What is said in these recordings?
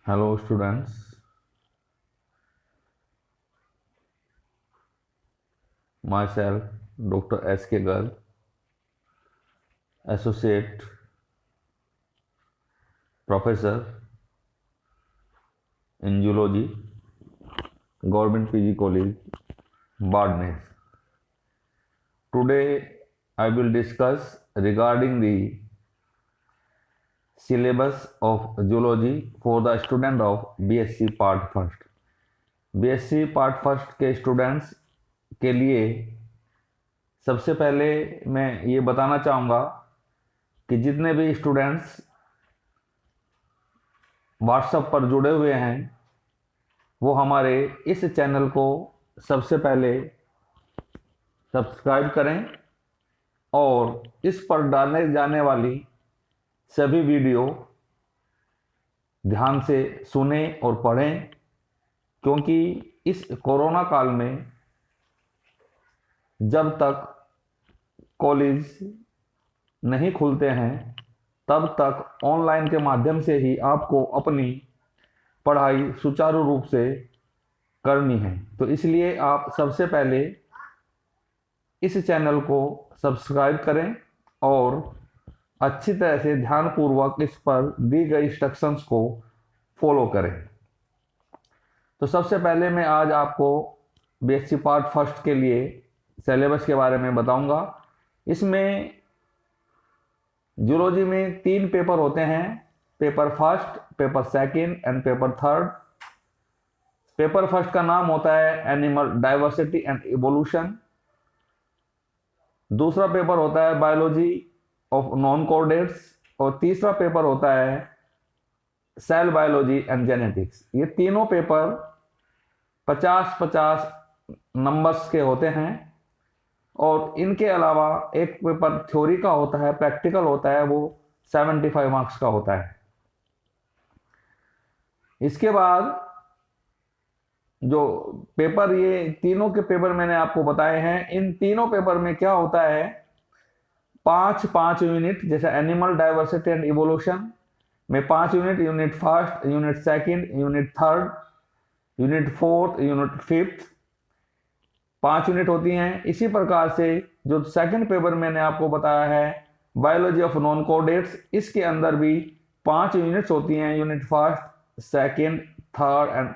Hello students, myself Dr. S.K. Garg, Associate Professor in Zoology, Government PG College, Badness. Today I will discuss regarding the syllabus of Zoology for the student of BSc Part First. BSc Part First के students के लिए सबसे पहले मैं ये बताना चाहूँगा कि जितने भी स्टूडेंट्स व्हाट्सएप पर जुड़े हुए हैं वो हमारे इस चैनल को सबसे पहले सब्सक्राइब करें और इस पर डालने जाने वाली सभी वीडियो ध्यान से सुने और पढ़ें, क्योंकि इस कोरोना काल में जब तक कॉलेज नहीं खुलते हैं तब तक ऑनलाइन के माध्यम से ही आपको अपनी पढ़ाई सुचारू रूप से करनी है। तो इसलिए आप सबसे पहले इस चैनल को सब्सक्राइब करें और अच्छी तरह से ध्यानपूर्वक इस पर दी गई इंस्ट्रक्शंस को फॉलो करें। तो सबसे पहले मैं आज आपको बीएससी पार्ट फर्स्ट के लिए सिलेबस के बारे में बताऊंगा। इसमें जूलॉजी में 3 पेपर होते हैं, paper first, paper second and paper third. Paper first का नाम होता है एनिमल डाइवर्सिटी एंड इवोल्यूशन। दूसरा पेपर होता है बायोलॉजी ऑफ नॉन कॉर्डेट्स और तीसरा पेपर होता है सेल बायोलॉजी एंड जेनेटिक्स। ये तीनों पेपर 50-50 नंबर्स के होते हैं और इनके अलावा एक पेपर थ्योरी का होता है, प्रैक्टिकल होता है, वो 75 मार्क्स का होता है। इसके बाद जो पेपर, ये तीनों के पेपर मैंने आपको बताए हैं, इन तीनों पेपर में क्या होता है, 5-5 यूनिट, जैसे एनिमल डाइवर्सिटी एंड इवोल्यूशन में 5 unit, unit first, unit second, unit third, unit fourth, unit fifth, 5 unit होती हैं। इसी प्रकार से जो सेकंड पेपर मैंने आपको बताया है बायोलॉजी ऑफ नॉन कोडेट्स, इसके अंदर भी 5 यूनिट्स होती हैं, unit first, second, third and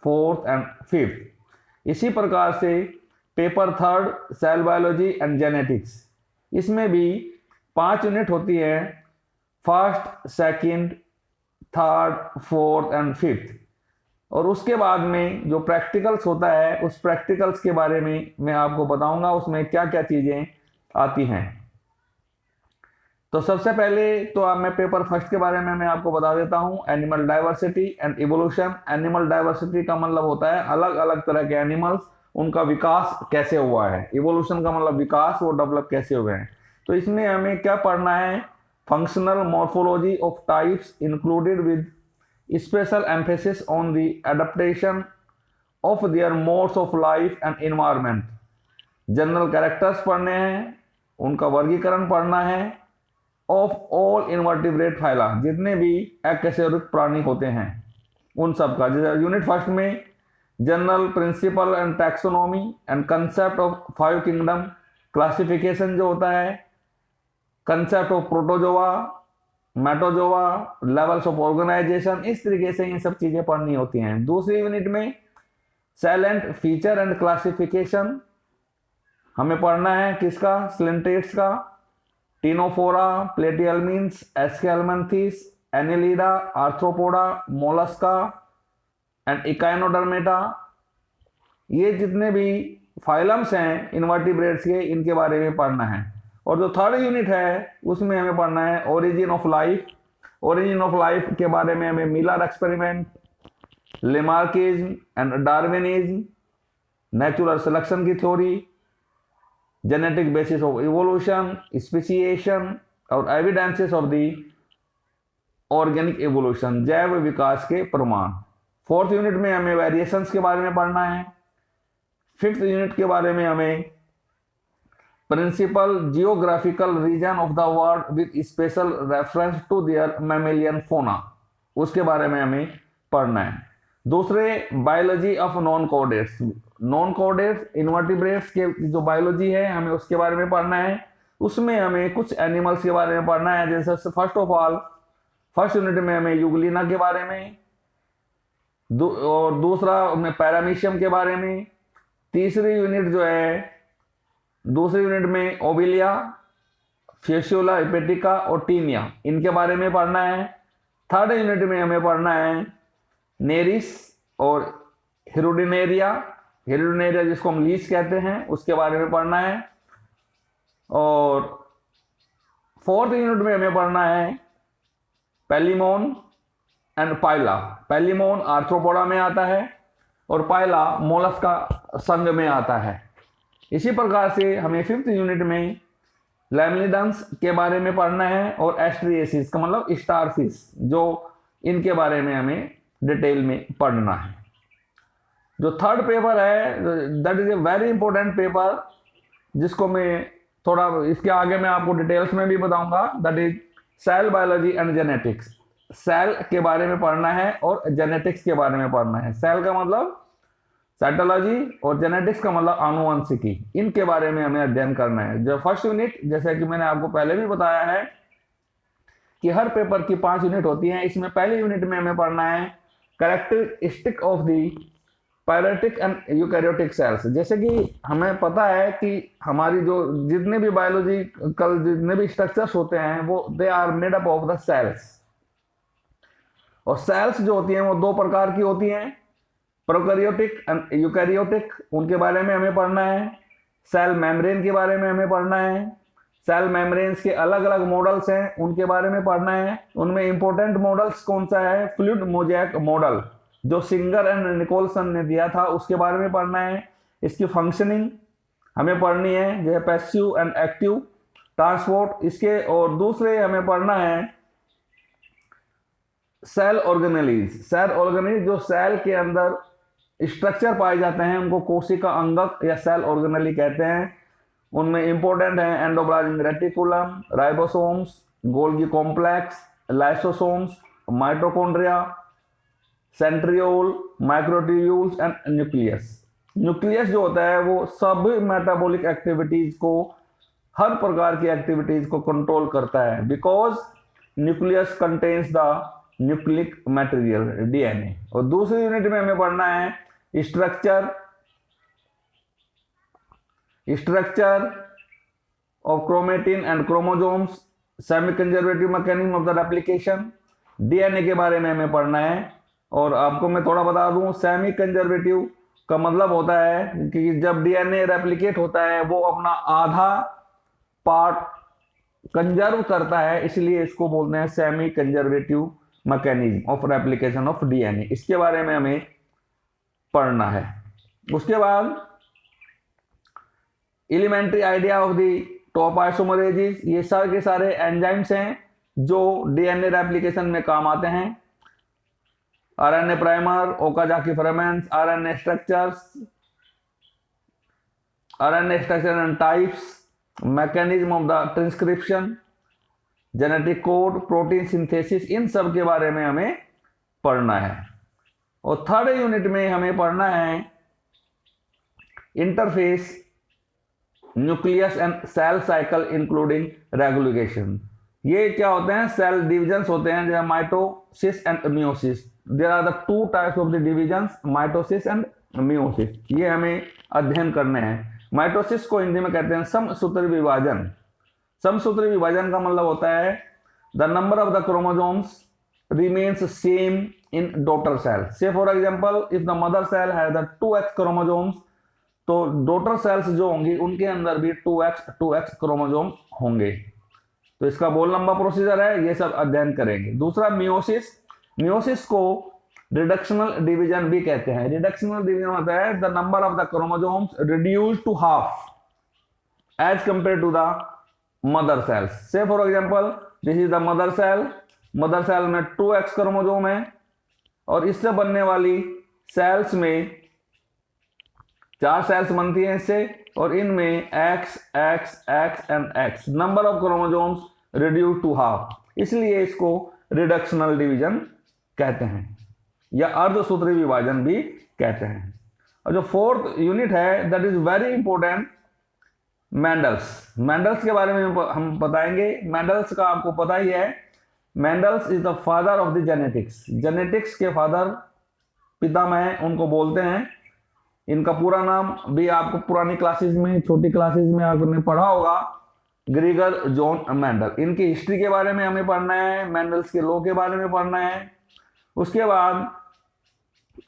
fourth and fifth. इसी प्रकार से paper third cell biology and genetics, इसमें भी 5 यूनिट होती है, first, second, third, fourth and fifth. और उसके बाद में जो प्रैक्टिकल्स होता है, उस प्रैक्टिकल्स के बारे में मैं आपको बताऊंगा उसमें क्या क्या चीजें आती हैं। तो सबसे पहले तो अब मैं पेपर फर्स्ट के बारे में मैं आपको बता देता हूं, animal diversity and evolution. Animal diversity का मतलब होता है अलग अलग तरह के एनिमल्स, उनका विकास कैसे हुआ है। इवोल्यूशन का मतलब विकास, वो डेवलप कैसे हुए हैं। तो इसमें हमें क्या पढ़ना है, functional morphology of types included with special emphasis on the adaptation of their modes of life and environment। General characters पढ़ने हैं, उनका वर्गीकरण पढ़ना है, ऑफ ऑल इनवर्टिब्रेट फाइला, जितने भी अकशेरुक प्राणी होते हैं उन सब का। जैसे यूनिट फर्स्ट में general principle and taxonomy and concept of 5 kingdom, classification जो होता है, concept of protozoa, metazoa, levels of organisation, इस तरीके से ये सब चीजें पढ़नी होती हैं। दूसरी यूनिट में सैलेंट फीचर एंड क्लासिफिकेशन हमें पढ़ना है, किसका, सिलेंटेट्स का, ctenophora, platyhelminthes, aschelminthes, annelida, arthropoda, mollusca and echinodermata. ये जितने भी फाइलम्स हैं इनवर्टिब्रेट्स के, इनके बारे में पढ़ना है। और जो थर्ड यूनिट है उसमें हमें पढ़ना है origin of life. Origin of life के बारे में हमें Miller experiment, Lamarckism and Darwinism, natural selection की theory, genetic basis of evolution, speciation और evidences of the organic evolution, जैव विकास के प्रमाण। फोर्थ यूनिट में हमें वेरिएशंस के बारे में पढ़ना है। फिफ्थ यूनिट के बारे में हमें principal geographical region of the world with special reference to their mammalian fauna। उसके बारे में हमें पढ़ना है। दूसरे biology of non कोडेट्स, non कोडेट्स invertebrates के जो बायोलॉजी है हमें उसके बारे में पढ़ना है। उसमें हमें कुछ एनिमल्स के बारे में पढ़ना है, जैसे first of all first unit में हमें यूग्लिना के बारे में, और दूसरा हमें पैरामीशियम के बारे में, तीसरी यूनिट जो है दूसरी यूनिट में ओविलिया, फेसियोला, हेपेटिका और टीनिया, इनके बारे में पढ़ना है। थर्ड यूनिट में हमें पढ़ना है नेरिस और हिरुडिनेरिया, हिरुडिनेरिया जिसको हम लीच कहते हैं, उसके बारे में पढ़ना है। और फोर्थ यूनिट में हमें पढ़ना है पैलिमोन एंड पाइला। पैलिमोन आर्थ्रोपोडा में आता है और पाइला मोलस्का संघ में आता है। इसी प्रकार से हमें फिफ्थ यूनिट में लैमिनिडन्स के बारे में पढ़ना है और एस्ट्रिएसिस का मतलब स्टारफिश, जो इनके बारे में हमें डिटेल में पढ़ना है। जो थर्ड पेपर है that is a very important paper, जिसको मैं थोड़ा इसके आगे मैं आपको डिटेल्स में भी बताऊंगा, that is cell biology and genetics. Cell के बारे में पढ़ना है और जेनेटिक्स के बारे में पढ़ना है। सेल का मतलब साइटोलॉजी और जेनेटिक्स का मतलब आनुवंशिकी, इनके बारे में हमें अध्ययन करना है। जो फर्स्ट यूनिट, जैसे कि मैंने आपको पहले भी बताया है कि हर पेपर की 5 यूनिट होती हैं, इसमें पहली यूनिट में हमें पढ़ना है characteristic of the pyretic and eukaryotic cells. जैसे कि हमें पता है कि हमारी जो जितने भी बायोलॉजिकल जितने भी स्ट्रक्चर्स होते हैं वो they are made up of the cells. और सेल्स जो होती हैं वो 2 प्रकार की होती हैं, प्रोकैरियोटिक एंड यूकैरियोटिक, उनके बारे में हमें पढ़ना है। सेल मेम्ब्रेन के बारे में हमें पढ़ना है। सेल मेम्ब्रेन्स के अलग अलग मॉडल्स हैं, उनके बारे में पढ़ना है। उनमें इंपॉर्टेंट मॉडल्स कौन सा है, फ्लूइड मोज़ेक मॉडल जो सिंगर एंड निकोलसन ने दिया था, उसके बारे में पढ़ना है। इसकी फंक्शनिंग हमें पढ़नी है, जैसे पैसिव एंड एक्टिव ट्रांसपोर्ट इसके। और दूसरे हमें पढ़ना है सेल ऑर्गेनेलीज। सेल ऑर्गेनेलीज जो सेल के अंदर स्ट्रक्चर पाए जाते हैं उनको कोशिका अंगक या सेल ऑर्गेनेली कहते हैं। उनमें इंपॉर्टेंट है endoplasmic reticulum, ribosomes, Golgi complex, lysosomes, mitochondria, centriole, microtubules and nucleus. Nucleus जो होता है वो सब मेटाबॉलिक एक्टिविटीज को, हर प्रकार की एक्टिविटीज को कंट्रोल करता है, because nucleus contains the nucleic material DNA. और दूसरी यूनिट में हमें पढ़ना है structure of chromatin and chromosomes, semi conservative mechanism of the replication. DNA के बारे में हमें पढ़ना है। और आपको मैं थोड़ा बता दूं, सेमी कंजर्वेटिव का मतलब होता है कि जब डीएनए रेप्लिकेट होता है वो अपना आधा पार्ट कंजर्व करता है, इसलिए इसको बोलते हैं semi conservative mechanism of replication of DNA. इसके बारे में हमें पढ़ना है। उसके बाद elementary idea of the topoisomerases, ये सारे के सारे एंजाइम्स हैं जो डीएनए रेप्लिकेशन में काम आते हैं। RNA primer, Okazaki fragments, RNA structure and types, mechanism of the transcription, genetic code, protein synthesis, इन सब के बारे में हमें पढ़ना है। और थर्ड यूनिट में हमें पढ़ना है interface, nucleus and cell cycle including regulation. ये क्या होते हैं, सेल डिविजन्स होते हैं, जैसे mitosis and meiosis. There are the 2 types of the divisions, mitosis and meiosis. ये हमें अध्ययन करने हैं। माइटोसिस को हिंदी में कहते हैं समसूत्री विभाजन। समसूत्री विभाजन का मतलब होता है the number of the chromosomes remains same in daughter cell. Say for example, if the mother cell has the 2x chromosomes, तो डॉटर सेल्स जो होंगी उनके अंदर भी 2x क्रोमोसोम होंगे। तो इसका बहुत लंबा प्रोसीजर है, ये सब अध्ययन करेंगे। दूसरा मियोसिस, मियोसिस को रिडक्शनल डिवीजन भी कहते हैं। रिडक्शनल डिवीजन होता है the number of the chromosomes reduced to half as compare to the mother cells. Say for example this is the mother cell, mother cell में 2x क्रोमोसोम है और इससे बनने वाली सेल्स में 4 सेल्स बनती हैं इससे, और इनमें x x x and x number of chromosomes reduce to half, इसलिए इसको रिडक्शनल डिवीजन कहते हैं या अर्धसूत्री विभाजन भी कहते हैं। और जो फोर्थ यूनिट है that is very important, Mendel's के बारे में हम बताएंगे। मेंडल्स का आपको पता ही है, Mendel's is the father of the genetics के फादर, पितामह उनको बोलते हैं। इनका पूरा नाम भी आपको पुरानी क्लासेस में, छोटी क्लासेस में आपने पढ़ा होगा, ग्रीगर जॉन मेंडल। इनकी हिस्ट्री के बारे में हमें पढ़ना है, मेंडल्स के लॉ के बारे में पढ़ना है। उसके बाद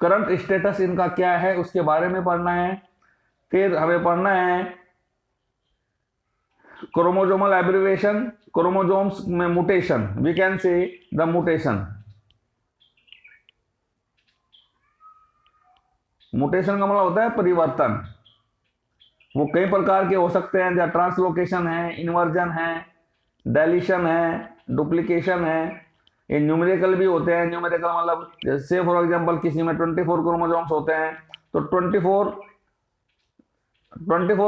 करंट स्टेटस इनका क्या है उसके बारे में पढ़ना है। फिर हमें पढ़ना है क्रोमोजोमल एब्रिविएशन, क्रोमोजोम्स में mutation, we can say the mutation. Mutation का मतलब होता है परिवर्तन। वो कई प्रकार के हो सकते हैं, जैसे ट्रांसलोकेशन है, इन्वर्जन है, डेलीशन है, डुप्लीकेशन है। ये न्यूमेरिकल भी होते हैं। न्यूमेरिकल मतलब जैसे फॉर एग्जांपल किसी में 24 क्रोमोसोम्स होते हैं तो 24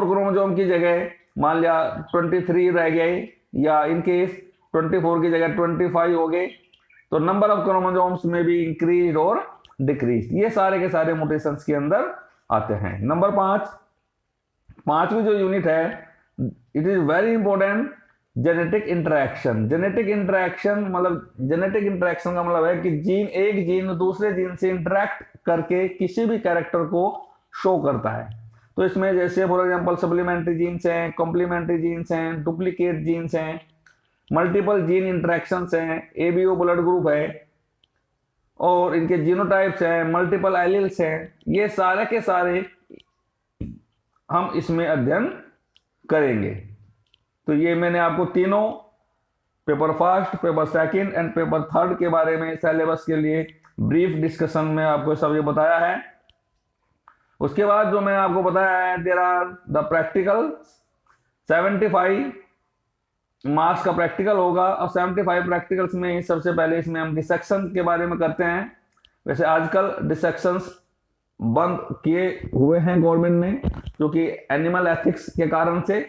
क्रोमोसोम की जगह मान लिया 23 रह गए, या इन केस 24 की जगह 25 हो गए, तो नंबर ऑफ क्रोमोसोम्स में भी इंक्रीज और डिक्रीज, ये सारे के सारे म्यूटेशंस के अंदर आते हैं। नंबर 5वीं जो यूनिट है, it is very important, genetic interaction. Genetic interaction का मतलब है कि एक जीन दूसरे जीन से इंटरेक्ट करके किसी भी कैरेक्टर को शो करता है। तो इसमें जैसे फॉर एग्जांपल सप्लीमेंट्री जीन्स हैं, कॉम्प्लीमेंट्री जीन्स हैं, डुप्लीकेट जीन्स हैं, मल्टीपल जीन इंटरेक्शंस हैं, एबीओ ब्लड ग्रुप है, और इनके जीनोटाइप्स हैं, मल्टीपल एलील्स हैं। ये सारे के सारे हम इसमें अध्ययन करेंगे। तो ये मैंने आपको तीनों, paper first, paper second and paper third के बारे में सिलेबस के लिए ब्रीफ डिस्कशन में आपको सब ये बताया है। उसके बाद जो मैं आपको बताया है, there are the practical, 75 marks का प्रैक्टिकल होगा, और 75 प्रैक्टिकल्स में सबसे पहले इसमें हम डिसेक्शन के बारे में करते हैं। वैसे आजकल डिसेक्शंस बंद किए हुए हैं गवर्नमेंट ने, क्योंकि एनिमल एथिक्स के कारण से,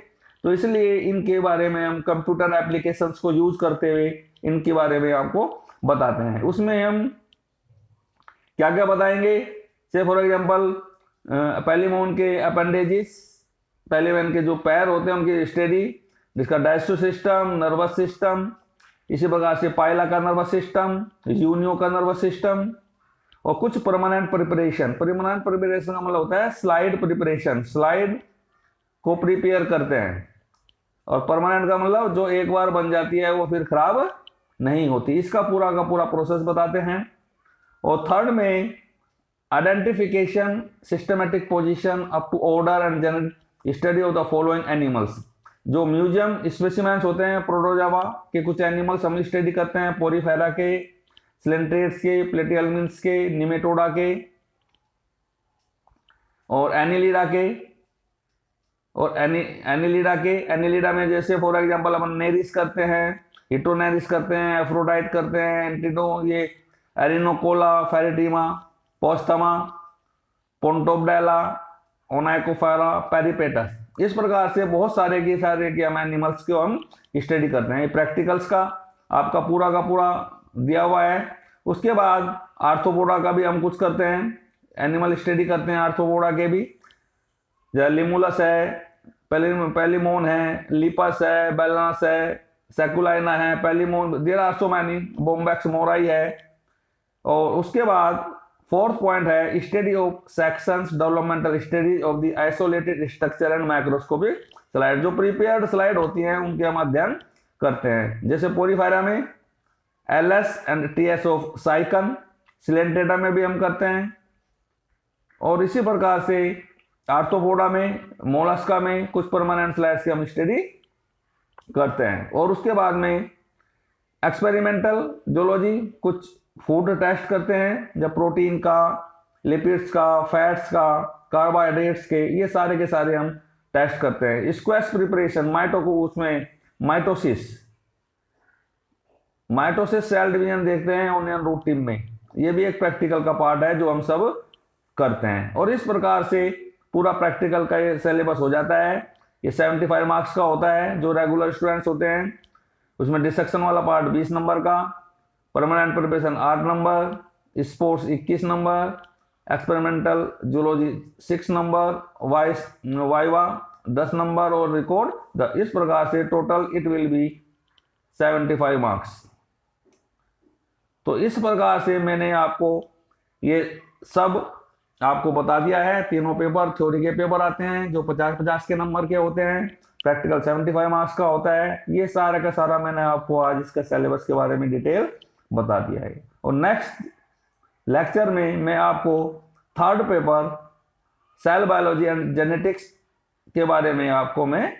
तो इसलिए इनके बारे में हम कंप्यूटर एप्लीकेशंस को यूज करते हुए इनके बारे में आपको बताते हैं। उसमें हम क्या क्या बताएंगे, से फॉर एग्जांपल पैलिमोन के अपेंडेजिस, पैलिमोन के जो पैर होते हैं उनकी स्टडी, जिसका डाइजेस्टिव सिस्टम, नर्वस सिस्टम, इसी प्रकार से पाइला का नर्वस सिस्टम, यूनियो का नर्वस सिस्टम, और कुछ परमानेंट प्रिपरेशन का मतलब होता है स्लाइड प्रिपरेशन, स्लाइड को प्रिपेयर करते हैं, और परमानेंट का मतलब जो एक बार बन जाती है वो फिर खराब नहीं होती, इसका पूरा का पूरा प्रोसेस बताते हैं। और थर्ड में identification, systematic position up to order and general study of the following animals. जो म्यूजियम स्पेसिमेंस होते हैं प्रोटोजोआ के, कुछ एनिमल्स हम स्टडी करते हैं, पोरीफेरा के, सिलेंट्रेट्स के, प्लेटिहेल्मिन्थ्स के, निमेटोडा के, और एनिलिडा के, और एनिलिडा में जैसे फॉर एग्जांपल अपन नेरिस करते हैं, हिटोनेरिस करते हैं, एफ्रोडाइट करते हैं, एंटिडो, ये एरिनोकोला, फेरिटीमा, पोस्थमा, पोंटोबडेला, ओनाइकोफेरा, पेरिपेटस। इस प्रकार से बहुत सारे के हम एनिमल्स को हम स्टडी करते हैं। प्रैक्टिकल्स का आपका पूरा का पूरा दिया हुआ है। उसके बाद आर्थ्रोपोडा का भी हम कुछ करते हैं, एनिमल स्टडी करते हैं आर्थ्रोपोडा के भी, जैसे लिमुलस है, पेलिमोन है, लिपस है, बेलनस है, सेकुलाइना है, Palaemon, there are so many, Bombyx mori है। और उसके बाद फोर्थ पॉइंट है study of sections, developmental study of the isolated structure and microscopic slide. जो प्रिपेयर्ड स्लाइड होती हैं उनके हम अध्ययन करते हैं, जैसे पोरीफेरा में LS and TS of Sycon, Coelenterata में भी हम करते हैं, और इसी प्रकार से आर्थ्रोपोडा में, मोलस्का में कुछ परमानेंट स्लाइड्स की हम स्टडी करते हैं। और उसके बाद में एक्सपेरिमेंटल जोलॉजी, कुछ फूड टेस्ट करते हैं, जब प्रोटीन का, लिपिड्स का, फैट्स का, कार्बोहाइड्रेट्स के, ये सारे के सारे हम टेस्ट करते हैं। स्क्वैश प्रिपरेशन, उसमें माइटोसिस सेल डिवीजन देखते हैं ओनियन रूट टिप में, ये भी एक प्रैक्टिकल का पार्ट है जो हम सब करते हैं। और इस प्रकार से पूरा प्रैक्टिकल का ये सिलेबस हो जाता है। ये 75 मार्क्स का होता है। जो रेगुलर स्टूडेंट्स होते हैं उसमें डिसेक्शन वाला पार्ट 20 नंबर का, permanent preparation 8 number, sports 21 number, experimental zoology 6 number, viva 10 number और रिकॉर्ड इस प्रकार से total it will be 75 marks. तो इस प्रकार से मैंने आपको ये सब आपको बता दिया है। तीनों पेपर थ्योरी के पेपर आते हैं जो 50-50 के नंबर के होते हैं, प्रैक्टिकल 75 मार्क्स का होता है। ये सारा का सारा मैंने आपको आज इसका सिलेबस के बारे में डिटेल बता दिया है। और नेक्स्ट लेक्चर में मैं आपको third paper cell biology and genetics के बारे में आपको मैं